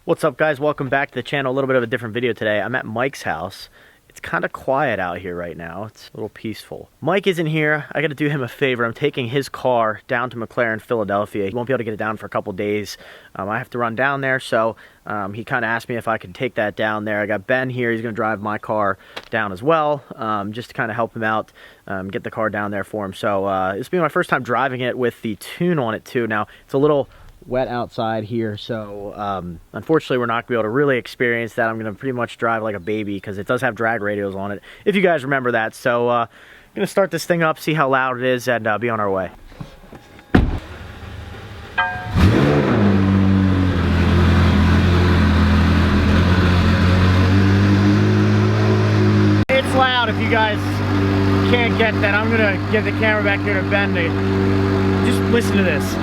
What's up, guys? Welcome back to the channel. A little bit of a different video today. I'm at Mike's house. It's kind of quiet out here right now. It's a little peaceful. Mike isn't here. I got to do him a favor. I'm taking his car down to McLaren, Philadelphia. He won't be able to get it down for a couple days. I have to run down there, so he kind of asked me if I could take that down there. I got Ben here. He's going to drive my car down as well, just to kind of help him out, get the car down there for him. So this will be my first time driving it with the tune on it too. Now, it's a little wet outside here, so unfortunately we're not going to be able to really experience that. I'm going to pretty much drive like a baby because it does have drag radios on it, if you guys remember that. So I'm going to start this thing up, see how loud it is, and be on our way. It's loud. If you guys can't get that, I'm going to give the camera back here to Ben to just listen to this.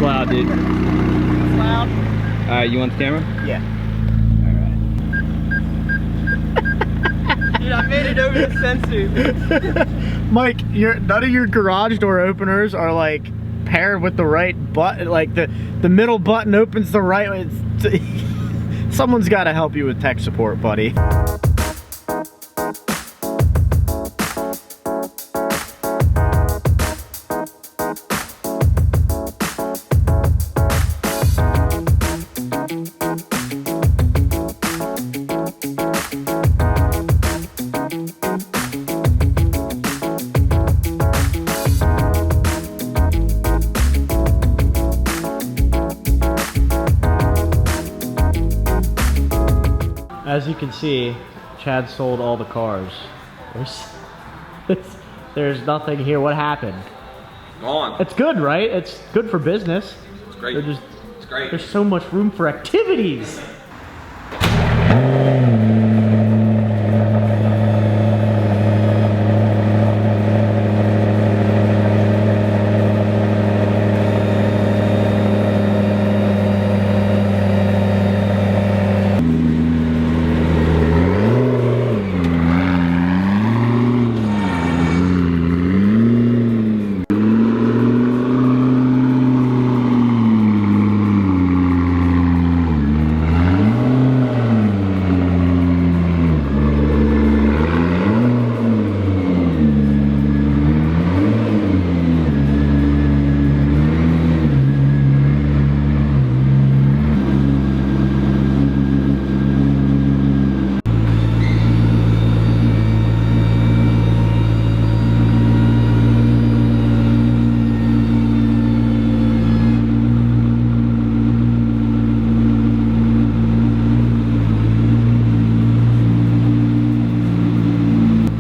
Loud, dude. It's loud. Alright, you want the camera? Yeah. Alright. Dude, I made it over the sensor. Mike, none of your garage door openers are like paired with the right button. Like the middle button opens the right way. Someone's got to help you with tech support, buddy. As you can see, Chad sold all the cars. There's nothing here. What happened? Gone. It's good, right? It's good for business. It's great. It's great. There's so much room for activities.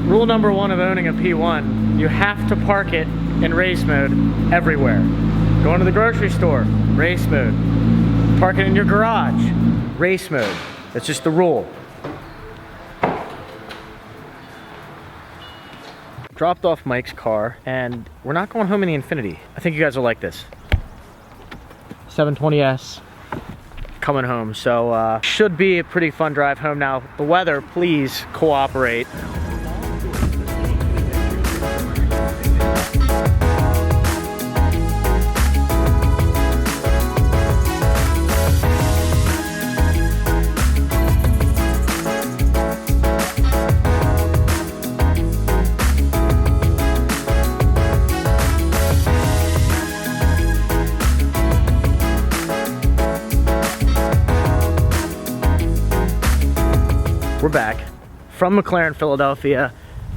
Rule number one of owning a P1, you have to park it in race mode everywhere. Going to the grocery store, race mode. Park it in your garage, race mode. That's just the rule. Dropped off Mike's car, and we're not going home in the Infinity. I think you guys will like this. 720S coming home, so should be a pretty fun drive home. Now, the weather, please cooperate. We're back from McLaren, Philadelphia,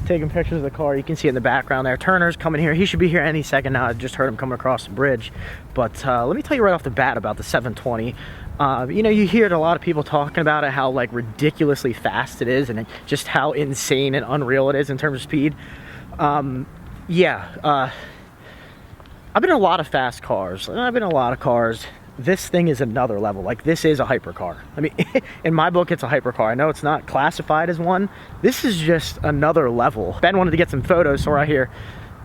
taking pictures of the car. You can see it in the background there. Turner's coming here. He should be here any second now. I just heard him coming across the bridge. But let me tell you right off the bat about the 720. You know, you hear a lot of people talking about it, how like ridiculously fast it is and just how insane and unreal it is in terms of speed. Yeah, I've been in a lot of fast cars. I've been in a lot of cars. this thing is another level. Like, this is a hypercar. I mean, in my book, it's a hypercar. I know it's not classified as one. This is just another level. Ben wanted to get some photos, so we're out here,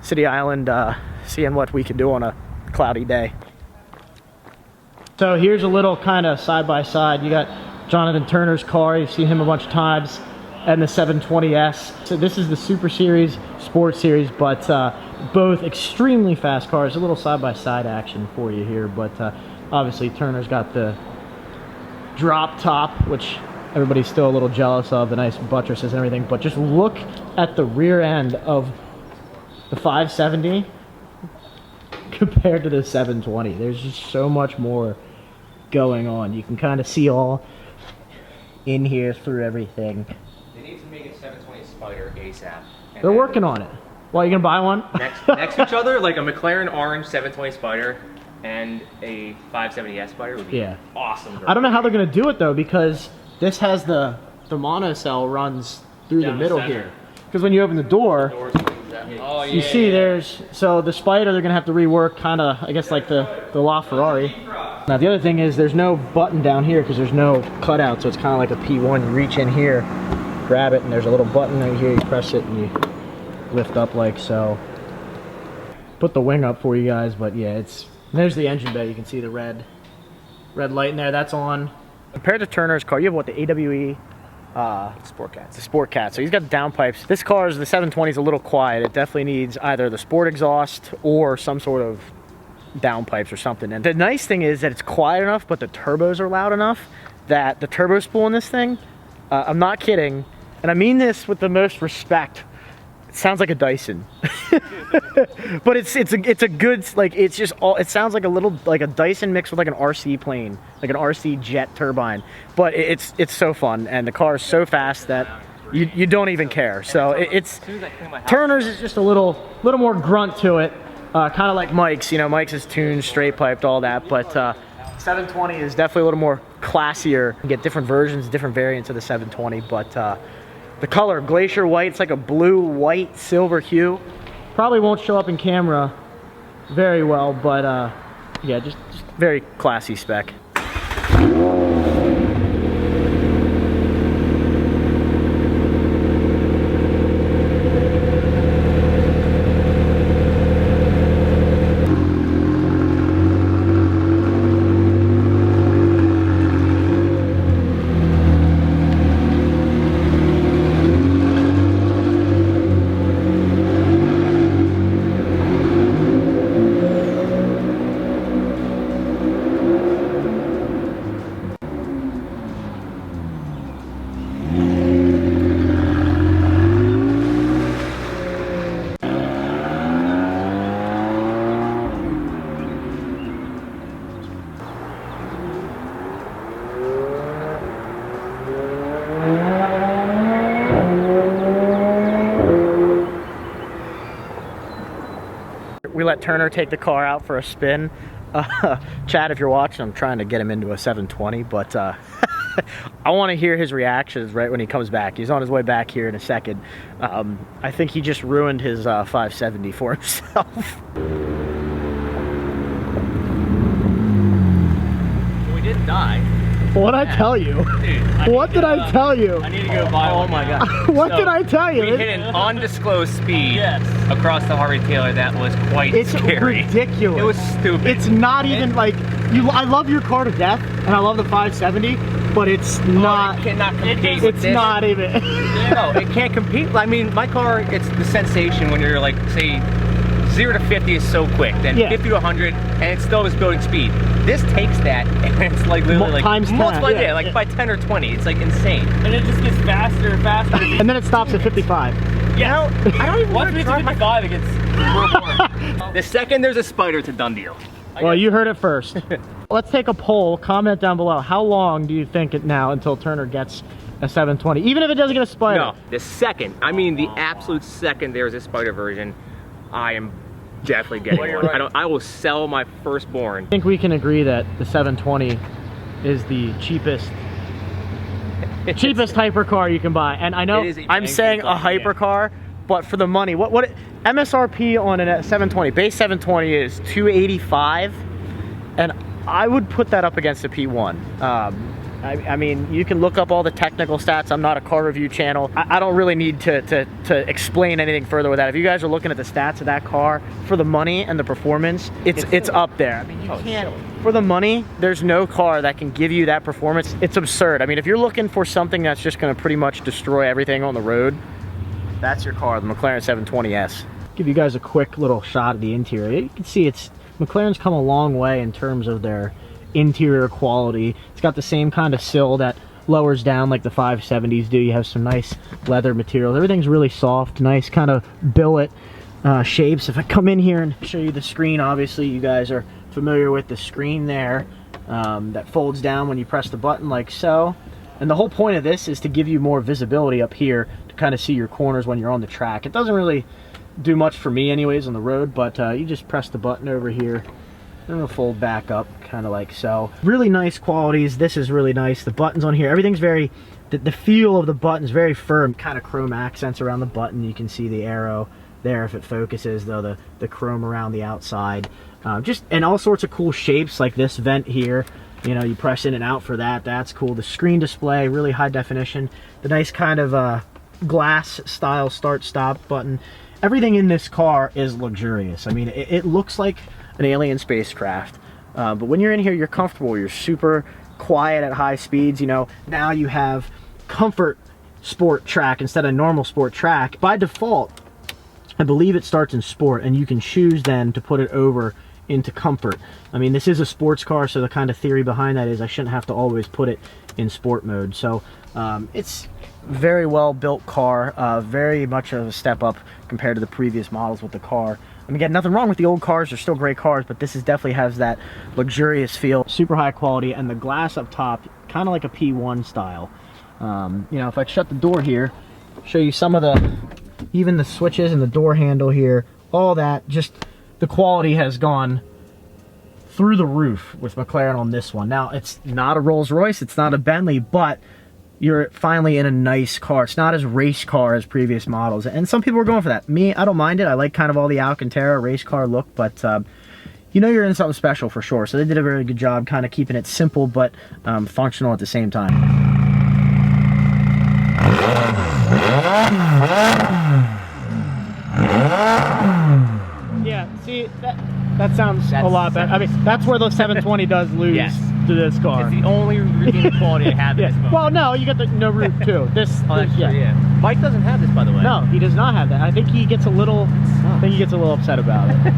City Island, seeing what we can do on a cloudy day. So here's a little kind of side-by-side. You got Jonathan Turner's car. You've seen him a bunch of times. And the 720S. So this is the Super Series, Sport Series, but both extremely fast cars. A little side-by-side action for you here, but obviously Turner's got the drop top, which everybody's still a little jealous of, the nice buttresses and everything, but just look at the rear end of the 570 compared to the 720. There's just so much more going on. You can kind of see all in here through everything. They need to make a 720 Spider ASAP. They're working on it. Well, you gonna buy one? Next to each other, like a McLaren orange 720 Spider and a 570S Spider would be awesome. I don't know how they're gonna do it though, because this has the monocell runs through the middle here. Because when you open the door, you see there's, so the Spider they're gonna have to rework kind of, I guess, like the LaFerrari. Now the other thing is there's no button down here because there's no cutout, so it's kind of like a P1. You reach in here, grab it, and there's a little button right here. You press it and you lift up like so. Put the wing up for you guys, but yeah, there's the engine bay. You can see the red light in there. That's on. Compared to Turner's car, you have what, the AWE Sport Cat. It's a Sport Cat, so he's got the downpipes. This car's, the 720 is a little quiet. It definitely needs either the Sport exhaust or some sort of downpipes or something. And the nice thing is that it's quiet enough, but the turbos are loud enough that the turbo spool in this thing, I'm not kidding, and I mean this with the most respect, it sounds like a Dyson. But it's a good, like, it's just all, it sounds like a little, like a Dyson mixed with like an RC plane, like an RC jet turbine. But it's so fun, and the car is so fast that you don't even care. So it's Turner's is just a little more grunt to it, kind of like Mike's. You know, Mike's is tuned, straight piped, all that. But 720 is definitely a little more classier. You get different versions, different variants of the 720, but the color, glacier white, it's like a blue, white, silver hue. Probably won't show up in camera very well, but yeah, just very classy spec. We let Turner take the car out for a spin. Chad, if you're watching, I'm trying to get him into a 720, but I want to hear his reactions right when he comes back. He's on his way back here in a second. I think he just ruined his 570 for himself. We didn't die. What'd I tell you? Dude, what did I tell you? I need to go buy one. Oh my god. What did I tell you? We hit an undisclosed speed across the Harvey Taylor that was quite scary. It's ridiculous. It was stupid. It's not even like, I love your car to death, and I love the 570, but it's not. It cannot compete with this. It's not even. No, it can't compete. I mean, my car, it's the sensation when you're like, say, 0 to 50 is so quick, then 50 to 100, and it still is building speed. This takes that, and it's like literally like times 10. Multiplied, like by 10 or 20. It's like insane. And it just gets faster and faster. And then it stops at 55. Yeah, I don't even want to be 55. It gets the second there's a Spider, it's a done deal. Well, you heard it first. Let's take a poll. Comment down below. How long do you think it now until Turner gets a 720? Even if it doesn't get a Spider. No, the second, I mean the absolute second there's a Spider version, I am definitely getting one. Right. I will sell my firstborn. I think we can agree that the 720 is the cheapest hypercar you can buy. And I know I'm saying a hypercar, but for the money, what MSRP on a 720, base 720 is $285, and I would put that up against a P1. I mean, you can look up all the technical stats. I'm not a car review channel. I don't really need to explain anything further with that. If you guys are looking at the stats of that car, for the money and the performance, it's up there. I mean, you can't, for the money, there's no car that can give you that performance. It's absurd. I mean, if you're looking for something that's just gonna pretty much destroy everything on the road, that's your car, the McLaren 720S. Give you guys a quick little shot of the interior. You can see McLaren's come a long way in terms of their interior quality. It's got the same kind of sill that lowers down like the 570s do. You have some nice leather material. Everything's really soft, nice kind of billet shapes. If I come in here and show you the screen, obviously you guys are familiar with the screen there that folds down when you press the button like so. And the whole point of this is to give you more visibility up here to kind of see your corners when you're on the track. It doesn't really do much for me anyways on the road, but you just press the button over here and it'll fold back up kind of like so. Really nice qualities. This is really nice. The buttons on here, everything's very, the feel of the button's very firm, kind of chrome accents around the button. You can see the arrow there if it focuses, though the chrome around the outside. Just, and all sorts of cool shapes like this vent here. You know, you press in and out for that. That's cool. The screen display, really high definition. The nice kind of glass style start stop button. Everything in this car is luxurious. I mean, it looks like an alien spacecraft, but when you're in here, you're comfortable. You're super quiet at high speeds. You know, now you have comfort sport track instead of normal sport track. By default, I believe it starts in sport, and you can choose then to put it over into comfort. I mean, this is a sports car, so the kind of theory behind that is I shouldn't have to always put it in sport mode. So it's very well built car, very much of a step up compared to the previous models with the car. I mean, again, nothing wrong with the old cars, they're still great cars, but this is definitely has that luxurious feel, super high quality, and the glass up top, kind of like a P1 style. You know, if I shut the door here, show you some of the, even the switches and the door handle here, all that, just the quality has gone through the roof with McLaren on this one. Now, it's not a Rolls-Royce, it's not a Bentley, but you're finally in a nice car. It's not as race car as previous models, and some people are going for that. Me, I don't mind it. I like kind of all the Alcantara race car look, but you know you're in something special for sure. So they did a very good job kind of keeping it simple but functional at the same time. Yeah, see, that sounds a lot better. I mean, that's where the 720 does lose to this car. It's the only redeeming quality I have in this moment. Well, no, you got the no roof too. This, yeah. Mike doesn't have this, by the way. No, he does not have that. I think he gets a little. I think he gets a little upset about it.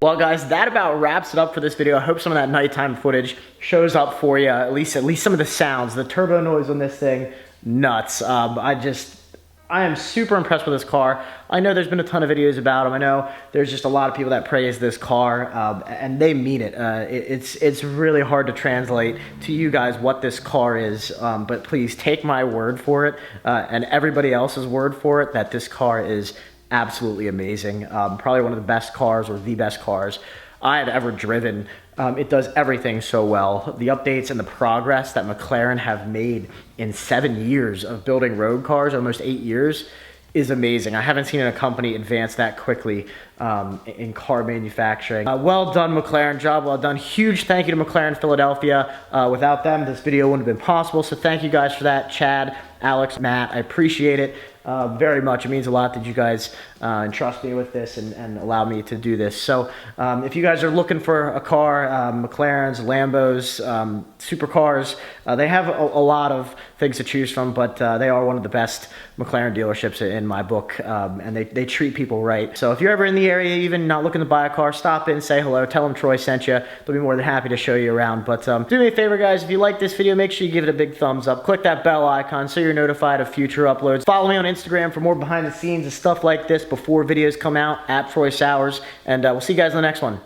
Well, guys, that about wraps it up for this video. I hope some of that nighttime footage shows up for you, at least some of the sounds. The turbo noise on this thing, nuts. I am super impressed with this car. I know there's been a ton of videos about them. I know there's just a lot of people that praise this car, and they mean it. It's really hard to translate to you guys what this car is, but please take my word for it, and everybody else's word for it, that this car is absolutely amazing. Probably one of the best cars, or the best cars I have ever driven. It does everything so well. The updates and the progress that McLaren have made in 7 years of building road cars, almost 8 years, is amazing. I haven't seen a company advance that quickly in car manufacturing. Well done, McLaren. Job well done. Huge thank you to McLaren Philadelphia. Without them, this video wouldn't have been possible. So thank you guys for that. Chad, Alex, Matt, I appreciate it very much. It means a lot that you guys entrust me with this and allow me to do this. So if you guys are looking for a car, McLarens, Lambos, supercars, they have a lot of things to choose from, but they are one of the best McLaren dealerships in my book, and they treat people right. So if you're ever in the area, even not looking to buy a car, stop in, say hello, tell them Troy sent you. They'll be more than happy to show you around. But do me a favor, guys, if you like this video, make sure you give it a big thumbs up. Click that bell icon so you're notified of future uploads. Follow me on Instagram for more behind the scenes and stuff like this before videos come out, at Troy Sowers, and we'll see you guys in the next one.